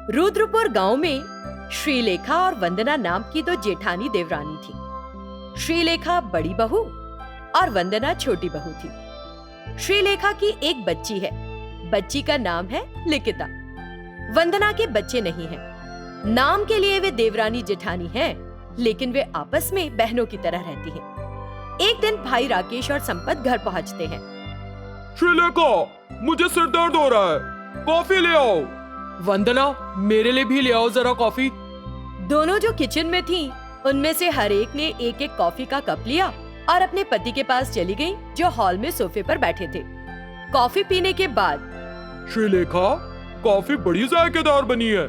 रुद्रपुर गांव में श्रीलेखा और वंदना नाम की दो जेठानी देवरानी थी। श्रीलेखा बड़ी बहू और वंदना छोटी बहू थी। श्रीलेखा की एक बच्ची है, बच्ची का नाम है लिखिता। वंदना के बच्चे नहीं हैं। नाम के लिए वे देवरानी जेठानी हैं, लेकिन वे आपस में बहनों की तरह रहती हैं। एक दिन भाई राकेश और संपत घर पहुंचते हैं। श्रीलेखा, मुझे सिर दर्द हो रहा है, कॉफी ले आओ। वंदना, मेरे लिए भी ले आओ जरा कॉफी। दोनों जो किचन में थीं, उनमें से हर एक ने एक एक कॉफी का कप लिया और अपने पति के पास चली गईं, जो हॉल में सोफे पर बैठे थे। कॉफी पीने के बाद, श्रीलेखा, कॉफी बड़ी जायकेदार बनी है।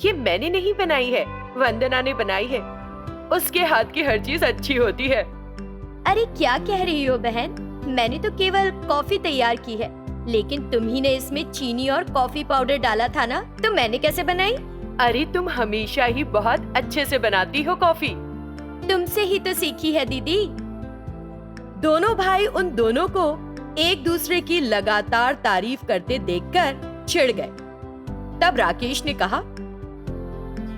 ये मैंने नहीं बनाई है, वंदना ने बनाई है। उसके हाथ की हर चीज अच्छी होती है। अरे क्या कह रही हो बहन, मैंने तो केवल कॉफी तैयार की है, लेकिन तुम ही ने इसमें चीनी और कॉफी पाउडर डाला था ना, तो मैंने कैसे बनाई? अरे तुम हमेशा ही बहुत अच्छे से बनाती हो कॉफी। तुमसे ही तो सीखी है दीदी। दोनों भाई उन दोनों को एक दूसरे की लगातार तारीफ करते देखकर चिढ़ गए। तब राकेश ने कहा,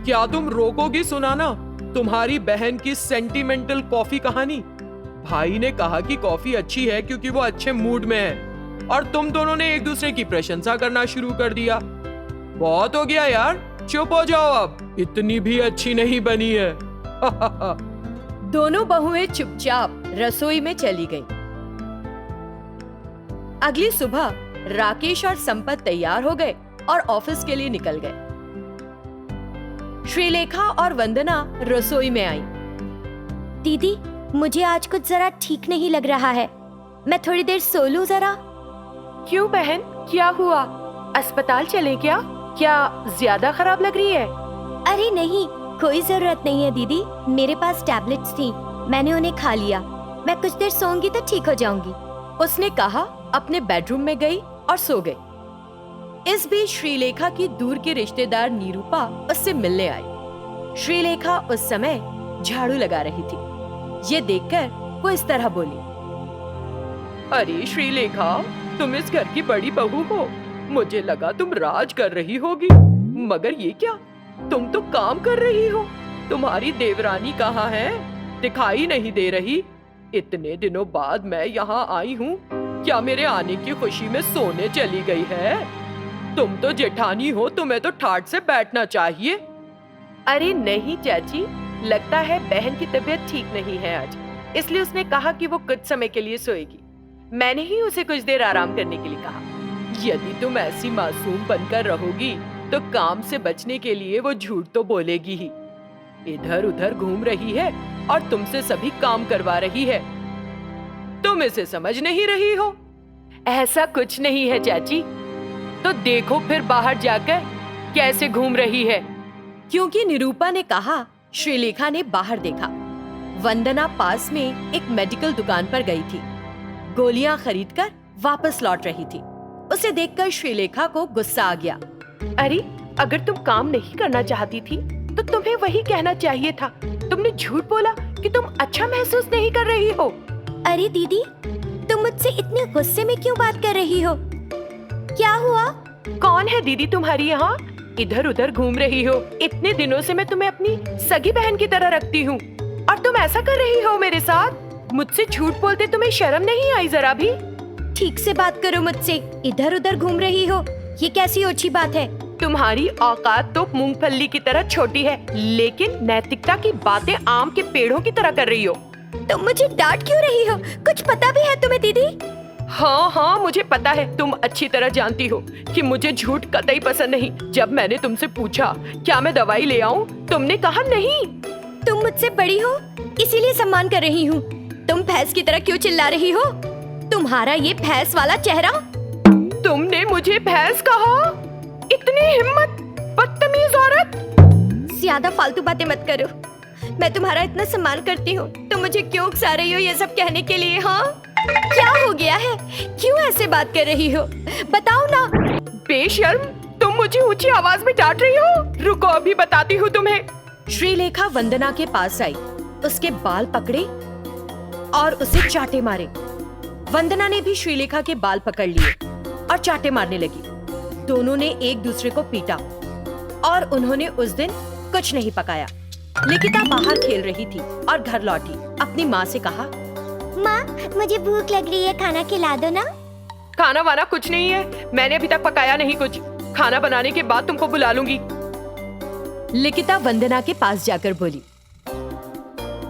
क्या तुम रोकोगी सुनाना तुम्हारी बहन की सेंटिमेंटल कॉफी कहानी? भाई ने कहा कि कॉफी अच्छी है क्योंकि वो अच्छे मूड में है, और तुम दोनों ने एक दूसरे की प्रशंसा करना शुरू कर दिया। बहुत हो गया यार, चुप हो जाओ अब, इतनी भी अच्छी नहीं बनी है। दोनों बहुएं चुपचाप रसोई में चली गईं। अगली सुबह राकेश और संपत तैयार हो गए और ऑफिस के लिए निकल गए। श्रीलेखा और वंदना रसोई में आई। दीदी, मुझे आज कुछ जरा ठीक नहीं लग रहा है, मैं थोड़ी देर सो लूं जरा। क्यों बहन, क्या हुआ? अस्पताल चले क्या? क्या ज्यादा खराब लग रही है? अरे नहीं, कोई जरूरत नहीं है दीदी, मेरे पास टैबलेट्स थी, मैंने उन्हें खा लिया। मैं कुछ देर सोऊंगी तो ठीक हो जाऊंगी। उसने कहा, अपने बेडरूम में गई और सो गई। इस बीच श्रीलेखा की दूर की रिश्तेदार निरूपा उससे मिलने आई। श्रीलेखा उस समय झाड़ू लगा रही थी। ये देखकर वो इस तरह बोली, अरे श्रीलेखा, तुम इस घर की बड़ी बहू हो, मुझे लगा तुम राज कर रही होगी, मगर ये क्या, तुम तो काम कर रही हो। तुम्हारी देवरानी कहाँ है? दिखाई नहीं दे रही। इतने दिनों बाद मैं यहाँ आई हूँ, क्या मेरे आने की खुशी में सोने चली गई है? तुम तो जेठानी हो, तुम्हें तो ठाट से बैठना चाहिए। अरे नहीं चाची, लगता है बहन की तबीयत ठीक नहीं है आज, इसलिए उसने कहा कि वो कुछ समय के लिए सोएगी। मैंने ही उसे कुछ देर आराम करने के लिए कहा। यदि तुम ऐसी मासूम बनकर रहोगी तो काम से बचने के लिए वो झूठ तो बोलेगी ही। इधर उधर घूम रही है और तुमसे सभी काम करवा रही है। तुम इसे समझ नहीं रही हो? ऐसा कुछ नहीं है चाची, तो देखो फिर बाहर जाकर कैसे घूम रही है। क्योंकि निरूपा ने कहा, श्रीलेखा ने बाहर देखा। वंदना पास में एक मेडिकल दुकान पर गई थी, गोलियां खरीदकर वापस लौट रही थी। उसे देखकर श्रीलेखा को गुस्सा आ गया। अरे अगर तुम काम नहीं करना चाहती थी तो तुम्हें वही कहना चाहिए था। तुमने झूठ बोला कि तुम अच्छा महसूस नहीं कर रही हो। अरे दीदी, तुम मुझसे इतने गुस्से में क्यों बात कर रही हो? क्या हुआ? कौन है दीदी तुम्हारी यहाँ? इधर उधर घूम रही हो। इतने दिनों से मैं तुम्हें अपनी सगी बहन की तरह रखती हूँ, और तुम ऐसा कर रही हो मेरे साथ। मुझसे झूठ बोलते तुम्हें शर्म नहीं आई जरा भी? ठीक से बात करो मुझसे, इधर उधर घूम रही हो, ये कैसी ओछी बात है? तुम्हारी औकात तो मूंगफली की तरह छोटी है, लेकिन नैतिकता की बातें आम के पेड़ों की तरह कर रही हो। तुम मुझे डांट क्यों रही हो? कुछ पता भी है तुम्हें दीदी? हाँ हाँ, मुझे पता है। तुम अच्छी तरह जानती हो कि मुझे झूठ कतई पसंद नहीं। जब मैंने तुमसे पूछा क्या मैं दवाई ले आऊं, तुमने कहा नहीं। तुम मुझसे बड़ी हो, इसीलिए सम्मान कर रही हूँ। तुम भैंस की तरह क्यों चिल्ला रही हो? तुम्हारा ये भैंस वाला चेहरा। तुमने मुझे भैंस कहा? इतनी हिम्मत, बदतमीज औरत। ज्यादा फालतू बातें मत करो, मैं तुम्हारा इतना सम्मान करती हूँ, तुम मुझे क्यों उकसा रही हो ये सब कहने के लिए? हाँ, क्या हो गया है? क्यों ऐसे बात कर रही हो? बताओ ना। बेशर्म, तुम मुझे ऊंची आवाज में डांट रही हो। रुको, अभी बताती हूँ तुम्हें। श्रीलेखा वंदना के पास आई, उसके बाल पकड़े और उसे चाटे मारे। वंदना ने भी श्रीलेखा के बाल पकड़ लिए और चाटे मारने लगी। दोनों ने एक दूसरे को पीटा और उन्होंने उस दिन कुछ नहीं पकाया। लिखिता बाहर खेल रही थी और घर लौटी। अपनी माँ से कहा, माँ, मुझे भूख लग रही है, खाना खिला दो ना। खाना वाना कुछ नहीं है, मैंने अभी तक पकाया नहीं कुछ। खाना बनाने के बाद तुमको बुला लूंगी। लिखिता वंदना के पास जाकर बोली,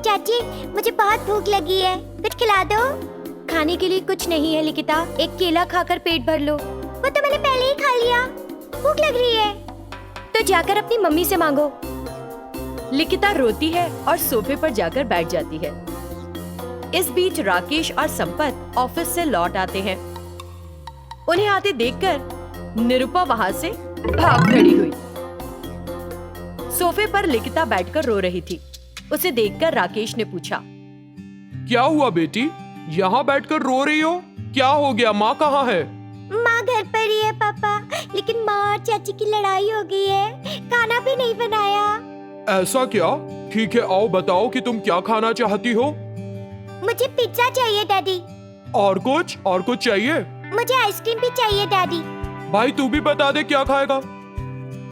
चाची, मुझे बहुत भूख लगी है, कुछ खिला दो। खाने के लिए कुछ नहीं है लिखिता, एक केला खाकर पेट भर लो। वो तो मैंने पहले ही खा लिया, भूख लग रही है तो जाकर अपनी मम्मी से मांगो। लिखिता रोती है और सोफे पर जाकर बैठ जाती है। इस बीच राकेश और संपत ऑफिस से लौट आते हैं। उन्हें आते देखकर निरूपा वहां से भाग खड़ी हुई। सोफे पर लिखिता बैठकर रो रही थी। उसे देखकर राकेश ने पूछा, क्या हुआ बेटी, यहाँ बैठकर रो रही हो? क्या हो गया? माँ कहाँ है? माँ घर पर ही है पापा, लेकिन माँ और चाची की लड़ाई हो गई है, खाना भी नहीं बनाया। ऐसा क्या? ठीक है, आओ बताओ कि तुम क्या खाना चाहती हो। मुझे पिज्जा चाहिए डैडी। और कुछ चाहिए? मुझे आइसक्रीम भी चाहिए डैडी। भाई तू भी बता दे क्या खाएगा।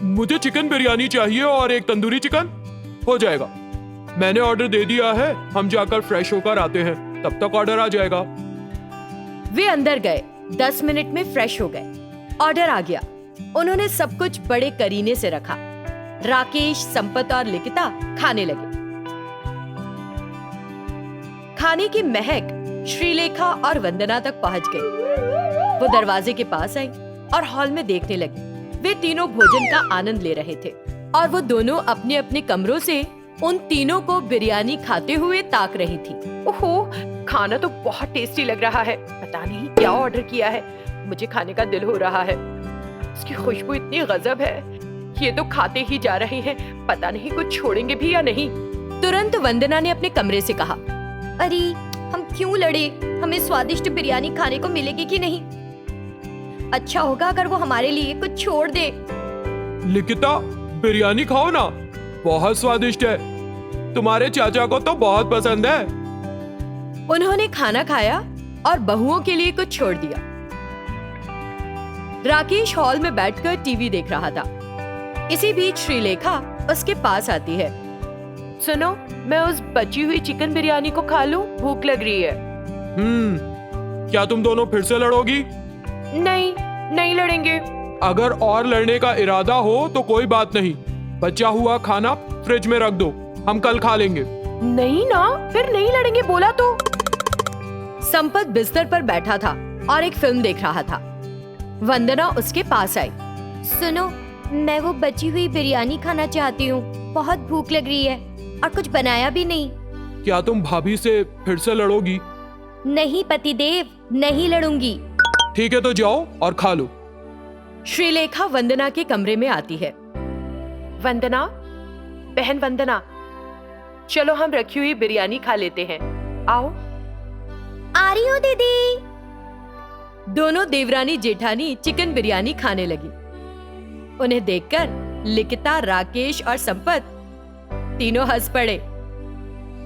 मुझे चिकन बिरयानी चाहिए और एक तंदूरी चिकन। हो जाएगा, मैंने ऑर्डर दे दिया है, हम जाकर फ्रेश होकर आते हैं, तब तक ऑर्डर आ जाएगा। वे अंदर गए। 10 मिनट में फ्रेश हो गए। ऑर्डर आ गया। उन्होंने सब कुछ बड़े करीने से रखा। राकेश, संपत और लिखिता खाने लगे। खाने की महक श्रीलेखा और वंदना तक पहुंच गई। वो दरवाजे के पास आई और हॉल में देखने लगी। वे तीनों भोजन का आनंद ले रहे थे और वो दोनों अपने अपने कमरों से उन तीनों को बिरयानी खाते हुए ताक रही थी। ओहो, खाना तो बहुत टेस्टी लग रहा है। पता नहीं क्या ऑर्डर किया है, मुझे खाने का दिल हो रहा है। इसकी खुशबू इतनी गजब है, ये तो खाते ही जा रहे हैं, पता नहीं कुछ छोड़ेंगे भी या नहीं। तुरंत वंदना ने अपने कमरे से कहा, अरे हम क्यों लड़े, हमें स्वादिष्ट बिरयानी खाने को मिलेगी कि नहीं? अच्छा होगा अगर वो हमारे लिए कुछ छोड़ दे। लिखिता, बिरयानी खाओ ना, बहुत स्वादिष्ट है, तुम्हारे चाचा को तो बहुत पसंद है। उन्होंने खाना खाया और बहुओं के लिए कुछ छोड़ दिया। राकेश हॉल में बैठकर टीवी देख रहा था। इसी बीच श्रीलेखा उसके पास आती है। सुनो, मैं उस बची हुई चिकन बिरयानी को खा लूं, भूख लग रही है। क्या तुम दोनों फिर से लड़ोगी? नहीं लड़ेंगे। अगर और लड़ने का इरादा हो तो कोई बात नहीं, बचा हुआ खाना फ्रिज में रख दो, हम कल खा लेंगे। नहीं ना, फिर नहीं लड़ेंगे बोला तो। संपत बिस्तर पर बैठा था और एक फिल्म देख रहा था। वंदना उसके पास आई। सुनो, मैं वो बची हुई बिरयानी खाना चाहती हूँ, बहुत भूख लग रही है और कुछ बनाया भी नहीं। क्या तुम भाभी से फिर से लड़ोगी? नहीं पतिदेव, नहीं लड़ूंगी। ठीक है तो जाओ और खा लो। श्रीलेखा वंदना के कमरे में आती है। वंदना, बहन वंदना, चलो हम रखी हुई बिरयानी खा लेते हैं, आओ। आ रही हूँ दीदी। दोनों देवरानी जेठानी चिकन बिरयानी खाने लगी। उन्हें देखकर लिखिता, राकेश और संपत तीनों हंस पड़े।